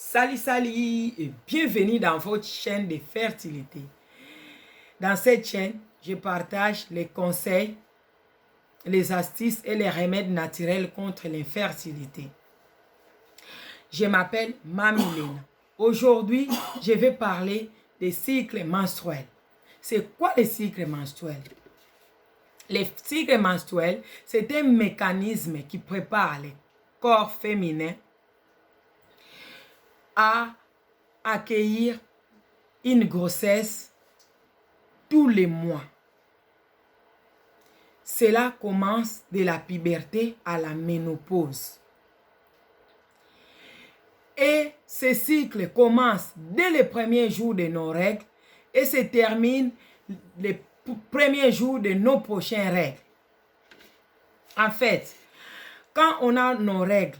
Salut et bienvenue dans votre chaîne de fertilité. Dans cette chaîne, je partage les conseils, les astuces et les remèdes naturels contre l'infertilité. Je m'appelle Mamilène. Aujourd'hui, je vais parler des cycles menstruels. C'est quoi les cycles menstruels? Les cycles menstruels, c'est un mécanisme qui prépare le corps féminin à accueillir une grossesse tous les mois. Cela commence de la puberté à la ménopause. Et ce cycle commence dès le premier jour de nos règles et se termine les premiers jours de nos prochaines règles. En fait, quand on a nos règles,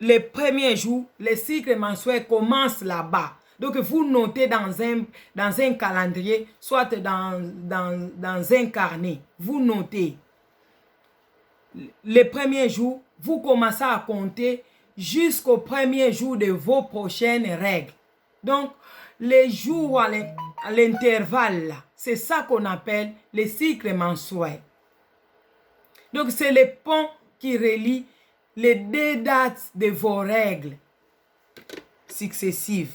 les premiers jours, les cycles menstruels commencent là-bas. Donc, vous notez dans un calendrier, soit dans un carnet, vous notez. Les premiers jours, vous commencez à compter jusqu'au premier jour de vos prochaines règles. Donc, les jours à l'intervalle, c'est ça qu'on appelle les cycles menstruels. Donc, c'est le pont qui relie les deux dates de vos règles successives.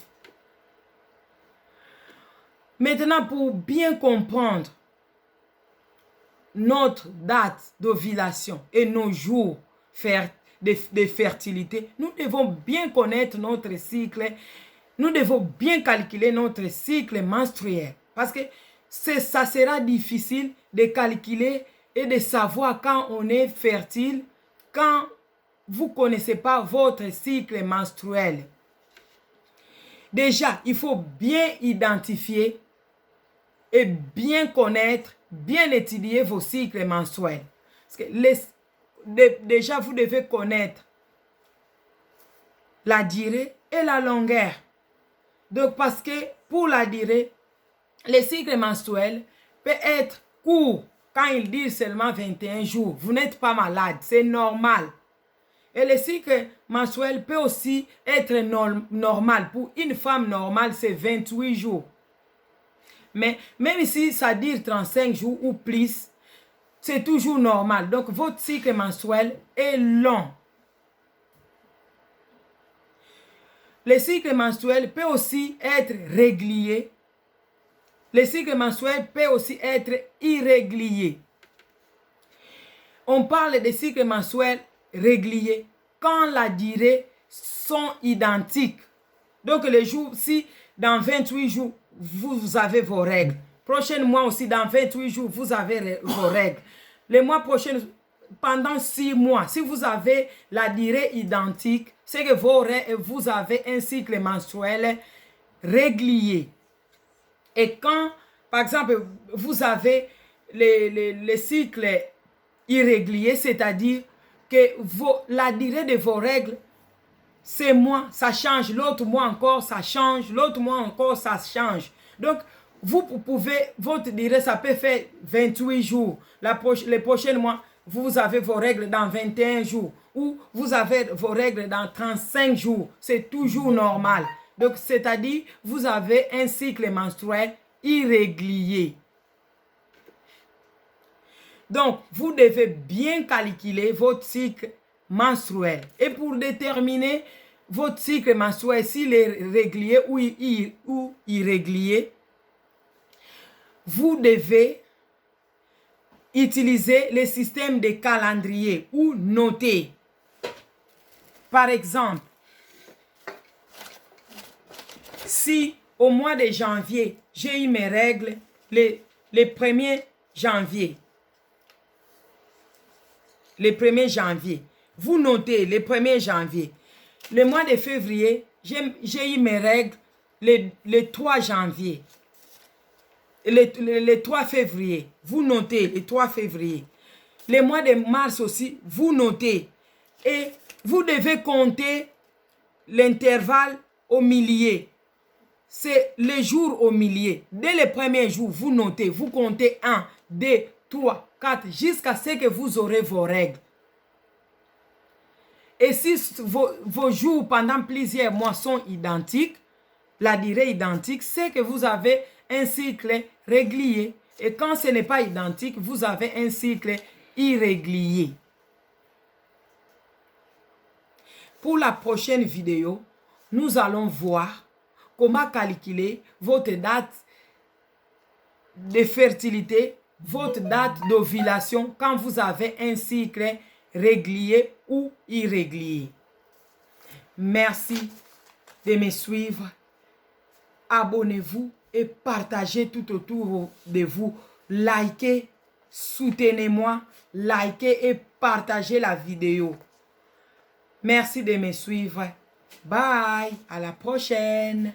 Maintenant, pour bien comprendre notre date d'ovulation et nos jours de fertilité, nous devons bien connaître notre cycle. Nous devons bien calculer notre cycle menstruel. Parce que ça sera difficile de calculer et de savoir quand on est fertile, quand vous ne connaissez pas votre cycle menstruel. Déjà, il faut bien identifier et bien connaître, bien étudier vos cycles menstruels. Parce que déjà, vous devez connaître la durée et la longueur. Donc, parce que pour la durée, les cycles menstruels peuvent être courts quand ils disent seulement 21 jours. Vous n'êtes pas malade, c'est normal. Et le cycle menstruel peut aussi être normal. Pour une femme normale, c'est 28 jours. Mais même si ça dure 35 jours ou plus, c'est toujours normal. Donc, votre cycle menstruel est long. Le cycle menstruel peut aussi être régulier. Le cycle menstruel peut aussi être irrégulier. On parle de cycle menstruel régulier quand la durée sont identiques. Donc, les jours, si dans 28 jours, vous avez vos règles. Prochain mois aussi, dans 28 jours, vous avez vos règles. Les mois prochains, pendant 6 mois, si vous avez la durée identique, c'est que vous avez un cycle menstruel régulier. Et quand, par exemple, vous avez les cycles irréguliers, c'est-à-dire que la durée de vos règles, ces mois, ça change. L'autre mois encore, ça change. L'autre mois encore, ça change. Donc, vous pouvez, votre durée, ça peut faire 28 jours. Les prochains mois, vous avez vos règles dans 21 jours. Ou vous avez vos règles dans 35 jours. C'est toujours normal. Donc, c'est-à-dire, vous avez un cycle menstruel irrégulier. Donc, vous devez bien calculer votre cycle menstruel. Et pour déterminer votre cycle menstruel, s'il est régulier ou irrégulier, vous devez utiliser le système de calendrier ou noter. Par exemple, si au mois de janvier, j'ai eu mes règles le 1er janvier. Le 1er janvier. Vous notez le 1er janvier. Le mois de février, j'ai eu mes règles le 3 janvier. Le 3 février. Vous notez le 3 février. Le mois de mars aussi, vous notez. Et vous devez compter l'intervalle au milieu. C'est les jours au milieu. Dès le premier jour, vous notez. Vous comptez 1, 2, 3, 4, jusqu'à ce que vous aurez vos règles. Et si vos jours pendant plusieurs mois sont identiques, la durée identique, c'est que vous avez un cycle régulier. Et quand ce n'est pas identique, vous avez un cycle irrégulier. Pour la prochaine vidéo, nous allons voir comment calculer votre date de fertilité, votre date d'ovulation quand vous avez un cycle régulier ou irrégulier. Merci de me suivre. Abonnez-vous et partagez tout autour de vous. Likez, soutenez-moi, likez et partagez la vidéo. Merci de me suivre. Bye, à la prochaine.